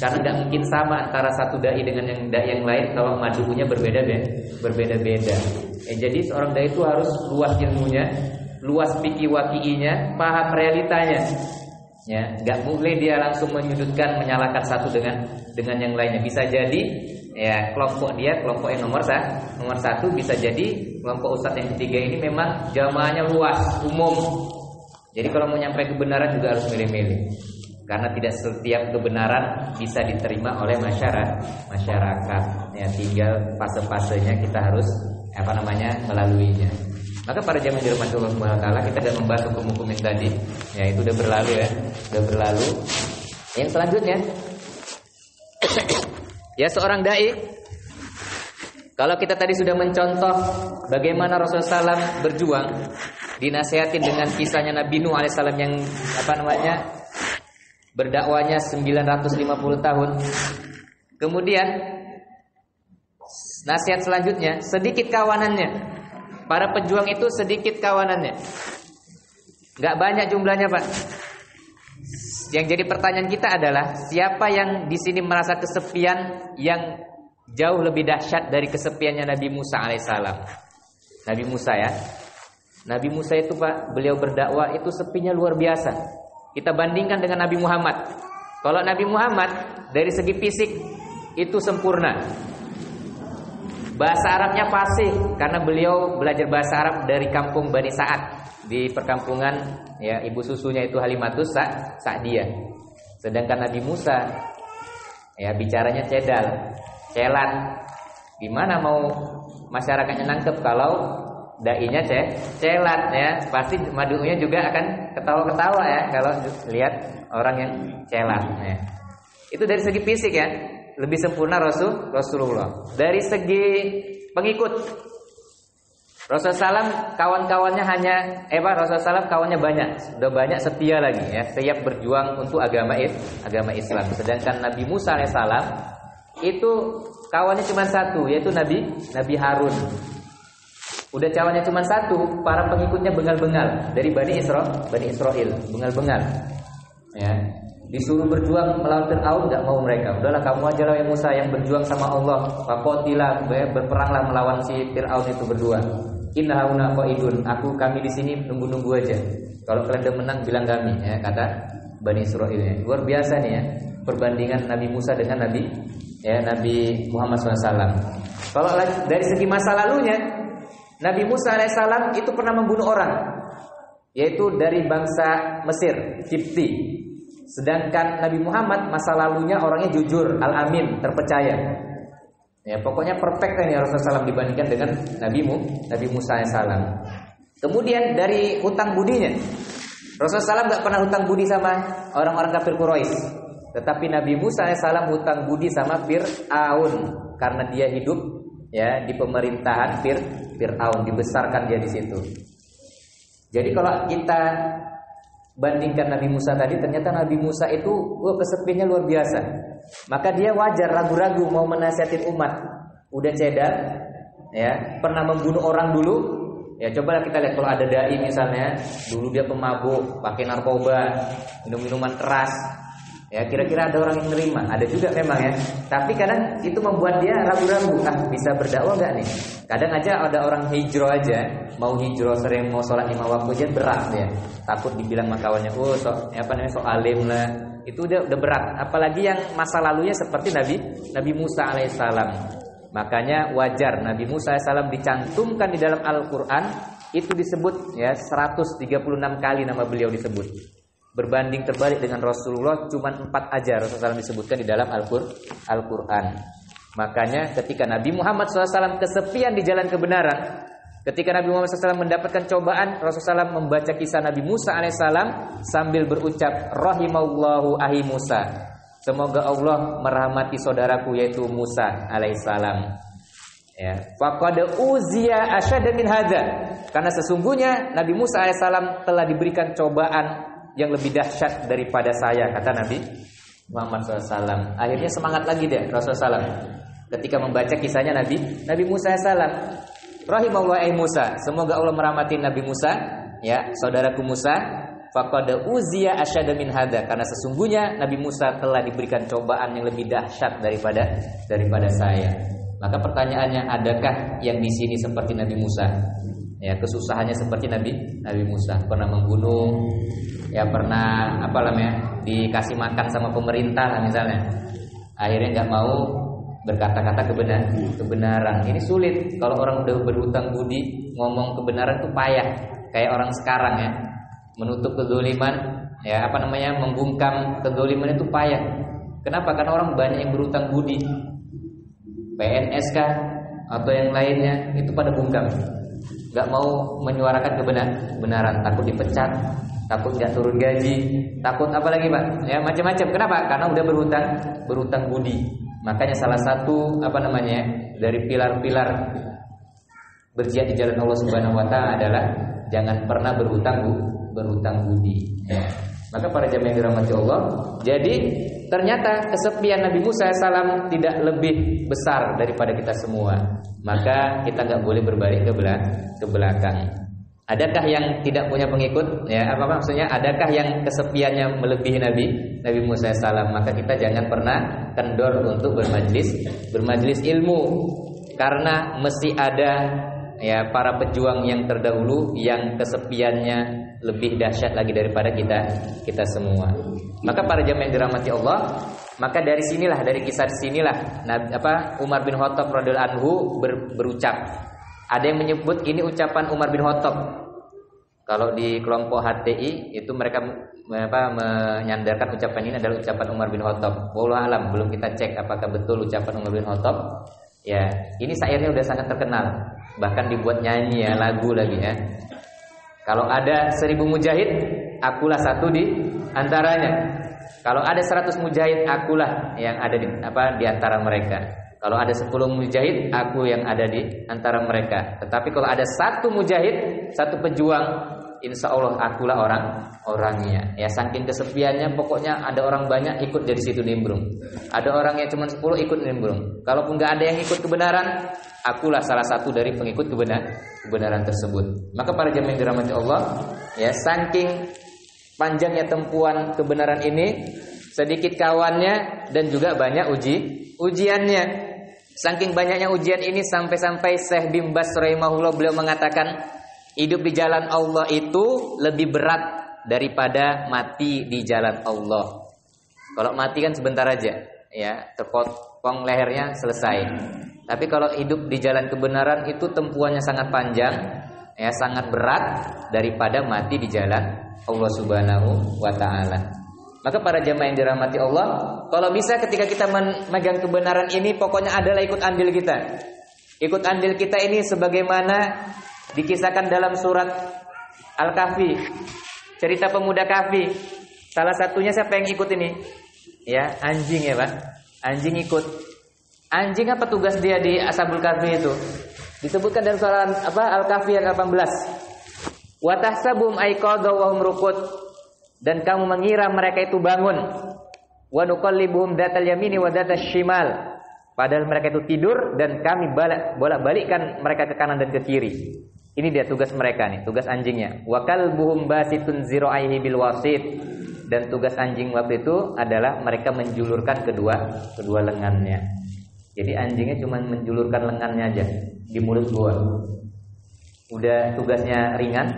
Karena nggak mungkin sama antara satu dai dengan dai yang lain kalau madunya berbeda-beda. Jadi seorang dai itu harus luas ilmunya, luas fikih waqi'inya, paham realitanya. Ya, nggak boleh dia langsung menyudutkan, menyalahkan satu dengan yang lainnya. Bisa jadi ya kelompok yang nomor 1 bisa jadi kelompok ustadz yang ketiga ini memang jamaahnya luas, umum. Jadi kalau mau nyampe kebenaran juga harus milih-milih. Karena tidak setiap kebenaran bisa diterima oleh masyarakat. Ya, tinggal fase-fasenya kita harus melaluinya. Maka para jamaah dirahmati Allah Subhanahu wa taala, kita sudah membahas hukum-hukum yang tadi. Ya, itu sudah berlalu ya. Sudah berlalu. Yang selanjutnya ya seorang dai, kalau kita tadi sudah mencontoh bagaimana Rasulullah SAW berjuang, dinasihatin dengan kisahnya Nabi Nuh alaihissalam yang berdakwanya 950 tahun. Kemudian nasihat selanjutnya, sedikit kawanannya. Para pejuang itu sedikit kawanannya, nggak banyak jumlahnya Pak. Yang jadi pertanyaan kita adalah siapa yang di sini merasa kesepian yang jauh lebih dahsyat dari kesepiannya Nabi Musa alaihissalam. Nabi Musa ya, Nabi Musa itu Pak, beliau berdakwah itu sepinya luar biasa. Kita bandingkan dengan Nabi Muhammad. Kalau Nabi Muhammad dari segi fisik itu sempurna. Bahasa Arabnya fasih karena beliau belajar bahasa Arab dari kampung Bani Sa'ad, di perkampungan ya ibu susunya itu Halimatus Sa'diyah. Sedangkan Nabi Musa ya bicaranya celat. Gimana mau masyarakatnya nangkep kalau dainya celat ya? Pasti madunya juga akan ketawa-ketawa ya kalau lihat orang yang celat ya. Itu dari segi fisik ya. Lebih sempurna Rasulullah. Dari segi pengikut, Rasulullah SAW kawan-kawannya Rasulullah SAW kawannya banyak, sudah banyak setia lagi ya, siap berjuang untuk agama Islam. Sedangkan Nabi Musa alaihissalam itu kawannya cuma satu, yaitu Nabi Harun. Udah kawannya cuma satu, para pengikutnya bengal-bengal dari Bani Israel, bengal-bengal. Ya. Disuruh berjuang melawan Fir'aun, nggak mau mereka. Udahlah kamu aja lah yang Musa yang berjuang sama Allah. Faqatilah, berperanglah melawan si Fir'aun itu berdua. Inna hauna qaidun. Kami di sini nunggu-nunggu aja. Kalau kalian udah menang bilang kami, ya kata Bani Israil. Luar biasa nih ya perbandingan Nabi Musa dengan Nabi Muhammad SAW. Kalau dari segi masa lalunya, Nabi Musa alaihissalam itu pernah membunuh orang, yaitu dari bangsa Mesir, Kipti. Sedangkan Nabi Muhammad masa lalunya orangnya jujur, al-amin, terpercaya. Ya, pokoknya perfect ini Rasulullah SAW dibandingkan dengan Nabi Musa AS. Kemudian dari hutang budinya, Rasulullah SAW nggak pernah hutang budi sama orang-orang kafir Quraisy. Tetapi Nabi Musa AS hutang budi sama Fir'aun karena dia hidup ya di pemerintahan Fir'aun, dibesarkan dia di situ. Jadi kalau kita bandingkan Nabi Musa tadi, ternyata Nabi Musa itu kesepiannya luar biasa. Maka dia wajar ragu-ragu mau menasihatin umat. Udah cedar, ya, pernah membunuh orang dulu. Ya cobalah kita lihat kalau ada dai misalnya, dulu dia pemabuk, pakai narkoba, minum-minuman keras. Ya kira-kira ada orang yang nerima, ada juga memang ya. Tapi kadang itu membuat dia ragu-ragu, bisa berdakwah nggak nih? Kadang aja ada orang hijrah aja, mau hijrah sering mau sholat 5 waktu aja berat ya. Takut dibilang makawannya, so alim lah. Itu udah berat. Apalagi yang masa lalunya seperti Nabi Musa alaihissalam. Makanya wajar Nabi Musa alaihissalam dicantumkan di dalam Al-Quran. Itu disebut ya 136 kali nama beliau disebut. Berbanding terbalik dengan Rasulullah, cuma 4 aja Rasulullah SAW disebutkan di dalam Al-Quran. Makanya ketika Nabi Muhammad SAW kesepian di jalan kebenaran, ketika Nabi Muhammad SAW mendapatkan cobaan, Rasulullah SAW membaca kisah Nabi Musa alaihissalam sambil berucap, rahimallahu ahi Musa, semoga Allah merahmati saudaraku yaitu Musa alaihissalam. Ya, faqad uziya asyadda min hadza, karena sesungguhnya Nabi Musa alaihissalam telah diberikan cobaan yang lebih dahsyat daripada saya, kata Nabi Muhammad SAW. Akhirnya semangat lagi deh Rasulullah SAW ketika membaca kisahnya Nabi Musa SAW. Rahimahullah Musa, semoga Allah merahmati Nabi Musa, ya saudaraku Musa. Faqad uziya asyadda min hadza, karena sesungguhnya Nabi Musa telah diberikan cobaan yang lebih dahsyat daripada saya. Maka pertanyaannya, adakah yang di sini seperti Nabi Musa? Ya, kesusahannya seperti Nabi Musa, pernah membunuh, ya pernah dikasih makan sama pemerintah lah misalnya, akhirnya nggak mau berkata-kata kebenaran. Ini sulit kalau orang udah berhutang budi, ngomong kebenaran tuh payah. Kayak orang sekarang ya, menutup kezaliman, ya membungkam kezaliman itu payah. Kenapa? Karena orang banyak yang berhutang budi, PNS kah atau yang lainnya itu pada bungkam, nggak mau menyuarakan kebenaran, takut dipecat, takut nggak turun gaji, takut apa lagi Pak? Ya macam-macam. Kenapa? Karena udah berhutang budi. Makanya salah satu dari pilar-pilar berjihad di jalan Allah Subhanahu Wa Taala adalah jangan pernah berhutang budi. Ya. Maka para jamaah yang dirahmati Allah, jadi ternyata kesepian Nabi Musa SAW tidak lebih besar daripada kita semua. Maka kita nggak boleh berbalik ke belakang. Adakah yang tidak punya pengikut? Ya, apa maksudnya? Adakah yang kesepiannya melebihi Nabi Musa SAW? Maka kita jangan pernah kendor untuk bermajlis ilmu, karena mesti ada ya para pejuang yang terdahulu yang kesepiannya lebih dahsyat lagi daripada kita semua. Maka para jamaah yang dirahmati Allah, maka dari kisah sinilah Umar bin Khattab radhiyallahu anhu berucap. Ada yang menyebut ini ucapan Umar bin Khattab. Kalau di kelompok HTI itu mereka menyandarkan ucapan ini adalah ucapan Umar bin Khattab. Wallahu alam, belum kita cek apakah betul ucapan Umar bin Khattab. Ya, ini syairnya udah sangat terkenal, bahkan dibuat nyanyi ya, lagu lagi ya. Kalau ada 1000 mujahid, akulah satu di antaranya. Kalau ada 100 mujahid, akulah yang ada di antara mereka. Kalau ada 10 mujahid, aku yang ada di antara mereka. Tetapi kalau ada 1 mujahid, 1 pejuang, insya Allah akulah orangnya. Ya saking kesepiannya, pokoknya ada orang banyak ikut dari situ nimbrung. Ada orang yang cuma 10 ikut nimbrung. Kalaupun nggak ada yang ikut kebenaran, akulah salah satu dari pengikut kebenaran tersebut. Maka para jamaah yang dirahmati Allah, ya saking panjangnya tempuan kebenaran ini, sedikit kawannya dan juga banyak ujiannya. Saking banyaknya ujian ini sampai-sampai Syekh bin Baz rahimahullah beliau mengatakan hidup di jalan Allah itu lebih berat daripada mati di jalan Allah. Kalau mati kan sebentar aja, ya terpotong lehernya selesai. Tapi kalau hidup di jalan kebenaran itu tempuannya sangat panjang, ya sangat berat daripada mati di jalan Allah Subhanahu wa Ta'ala. Maka para jamaah yang dirahmati Allah, kalau bisa ketika kita memegang kebenaran ini, pokoknya adalah ikut andil kita. Ikut andil kita ini sebagaimana dikisahkan dalam surat Al-Kahfi, cerita pemuda Kahfi. Salah satunya siapa yang ikut ini? Ya, anjing ya Pak. Anjing ikut. Anjing apa tugas dia di Ashabul Kahfi itu? Disebutkan dalam surah Al-Kahfi ayat 18. Wa tahsabum aiqadha wa hum ruqud, dan kamu mengira mereka itu bangun. Wa nuqallibuhum dzatal yamini wa dzatas shimal, padahal mereka itu tidur dan kami bolak-balikkan mereka ke kanan dan ke kiri. Ini dia tugas mereka nih, tugas anjingnya. Wa kalbuhum basitun zira'aihi bil wasit, dan tugas anjing waktu itu adalah mereka menjulurkan kedua lengannya. Jadi anjingnya cuma menjulurkan lengannya aja di mulut gua. Udah tugasnya ringan,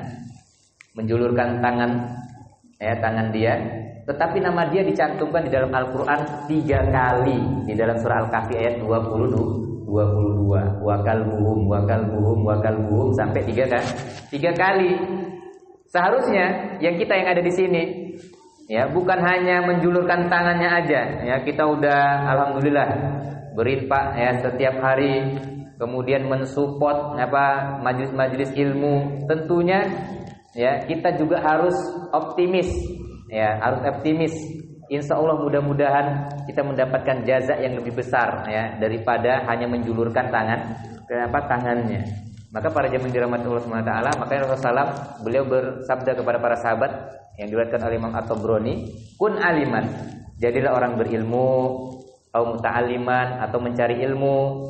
menjulurkan tangan dia. Tetapi nama dia dicantumkan di dalam Al-Quran 3 kali di dalam surah Al-Kahfi ayat 22. Wakalbuhum sampai 3 kan? 3 kali. Seharusnya yang kita yang ada di sini, ya, bukan hanya menjulurkan tangannya aja, ya, kita udah alhamdulillah berinfak ya setiap hari, kemudian mensupport majelis-majelis ilmu. Tentunya ya kita juga harus optimis, ya, harus optimis. Insya Allah mudah-mudahan kita mendapatkan jaza yang lebih besar ya daripada hanya menjulurkan tangannya. Maka para jemaah dirahmati Allah Subhanahu wa taala, makanya Rasulullah SAW beliau bersabda kepada para sahabat yang diriwayatkan oleh Imam At-Tabrani, kun aliman, jadilah orang berilmu, au muta'alliman, atau mencari ilmu,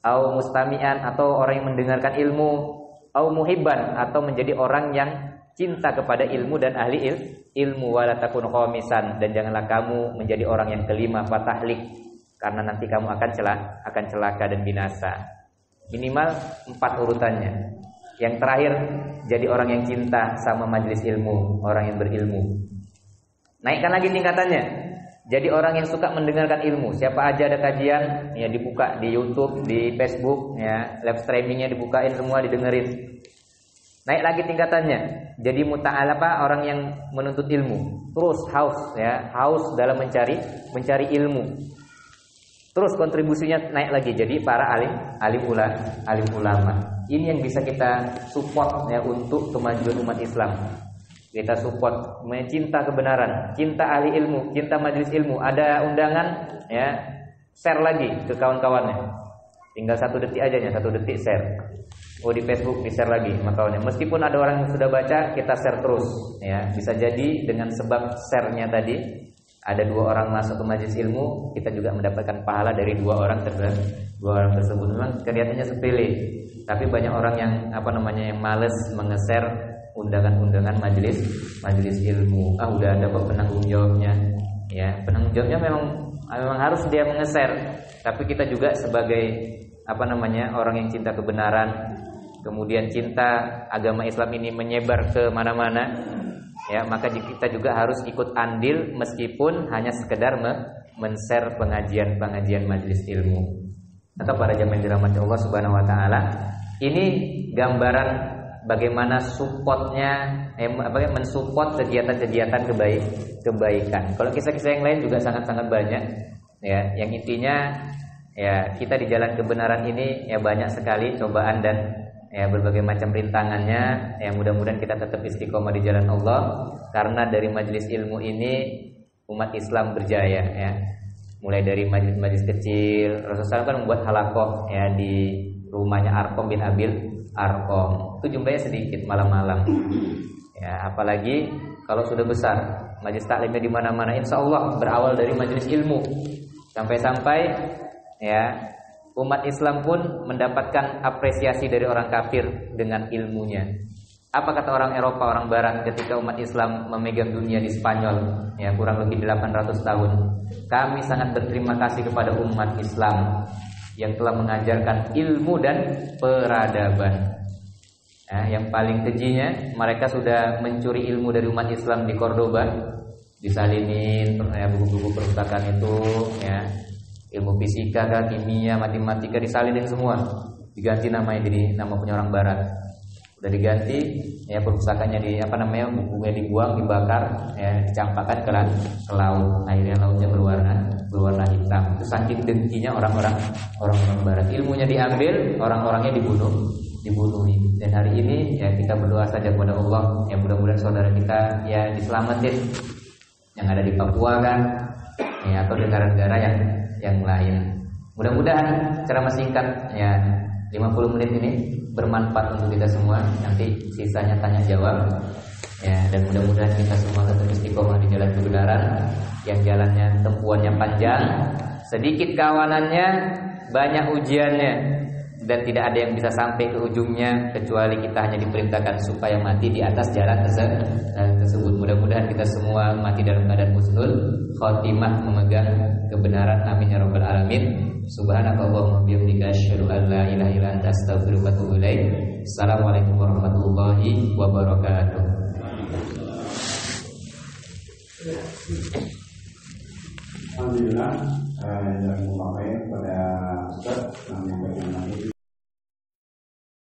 au mustami'an, atau orang yang mendengarkan ilmu, au muhibban, atau menjadi orang yang cinta kepada ilmu dan ahli ilmu, wala takun khamisan, dan janganlah kamu menjadi orang yang kelima, fatahlik, karena nanti kamu akan celaka dan binasa. Minimal 4 urutannya. Yang terakhir, jadi orang yang cinta sama majelis ilmu, orang yang berilmu. Naikkan lagi tingkatannya, jadi orang yang suka mendengarkan ilmu. Siapa aja ada kajian, ya dibuka di YouTube, di Facebook, ya live streamingnya dibukain semua, didengerin. Naik lagi tingkatannya, jadi orang yang menuntut ilmu. Terus haus dalam mencari ilmu. Terus kontribusinya naik lagi, jadi para alim ulama. Ini yang bisa kita support ya untuk kemajuan umat Islam. Kita support, mencinta kebenaran, cinta ahli ilmu, cinta majelis ilmu. Ada undangan, ya share lagi ke kawan-kawannya. Tinggal 1 detik aja, 1 detik share. Di Facebook di share lagi sama kawannya. Meskipun ada orang yang sudah baca, kita share terus. Ya, bisa jadi dengan sebab share-nya tadi, ada 2 orang masuk ke majelis ilmu, kita juga mendapatkan pahala dari 2 orang tersebut. Memang kelihatannya sepele, tapi banyak orang yang yang males menge-share undangan-undangan majelis ilmu. Udah ada kok penanggung jawabnya. Ya, penanggung jawabnya memang harus dia menge-share. Tapi kita juga sebagai orang yang cinta kebenaran, kemudian cinta agama Islam ini menyebar ke mana-mana, ya, maka kita juga harus ikut andil meskipun hanya sekedar men-share pengajian majelis ilmu. Atau para jamaah dirahmati Allah Subhanahu wa taala, ini gambaran bagaimana mensupport kegiatan-kegiatan kebaikan. Kalau kisah-kisah yang lain juga sangat-sangat banyak, ya. Yang intinya ya kita di jalan kebenaran ini ya banyak sekali cobaan dan ya berbagai macam rintangannya. Ya mudah-mudahan kita tetap istiqomah di jalan Allah, karena dari majelis ilmu ini umat Islam berjaya ya. Mulai dari majelis kecil, Rasulullah kan membuat halaqah ya di rumahnya Arqam bin Abil Arqam. Itu jumlahnya sedikit malam-malam. Ya, apalagi kalau sudah besar, majelis taklimnya di mana-mana. Insyaallah berawal dari majelis ilmu. Sampai-sampai ya umat Islam pun mendapatkan apresiasi dari orang kafir dengan ilmunya. Apa kata orang Eropa, orang Barat ketika umat Islam memegang dunia di Spanyol ya kurang lebih 800 tahun. Kami sangat berterima kasih kepada umat Islam yang telah mengajarkan ilmu dan peradaban. Yang paling kejinya, mereka sudah mencuri ilmu dari umat Islam di Cordoba, disalinin buku-buku perpustakaan itu, ya, ilmu fisika, kimia, matematika disalinin semua, diganti namanya jadi nama punya orang Barat. Udah diganti, ya perpustakaannya bukunya dibuang, dibakar, ya dicampakkan ke laut. Akhirnya lautnya berwarna hitam. Itu saking dengkinya orang-orang Barat. Ilmunya diambil, orang-orangnya dibunuh. Dan hari ini ya kita berdoa saja kepada Allah, ya mudah-mudahan saudara kita ya diselamatin yang ada di Papua kan, ya atau di negara-negara yang lain. Mudah-mudahan ceramah singkat ya 50 menit ini bermanfaat untuk kita semua. Nanti sisanya tanya jawab. Ya, dan mudah-mudahan kita semua tetap istiqomah di jalan kebenaran, yang jalannya tempuannya panjang, sedikit kawanannya, banyak ujiannya, dan tidak ada yang bisa sampai ke ujungnya kecuali kita hanya diperintahkan supaya mati di atas jalan tersebut. Mudah-mudahan kita semua mati dalam keadaan husnul khotimah, memegang kebenaran. Amin ya rabbal alamin. Subhanakallahumma bihamdika asyhadu an la ilaha illa anta astaghfiruka wa atubu ilaik. Assalamualaikum warahmatullahi wabarakatuh. Alhamdulillah, yang memakai pada Ustaz yang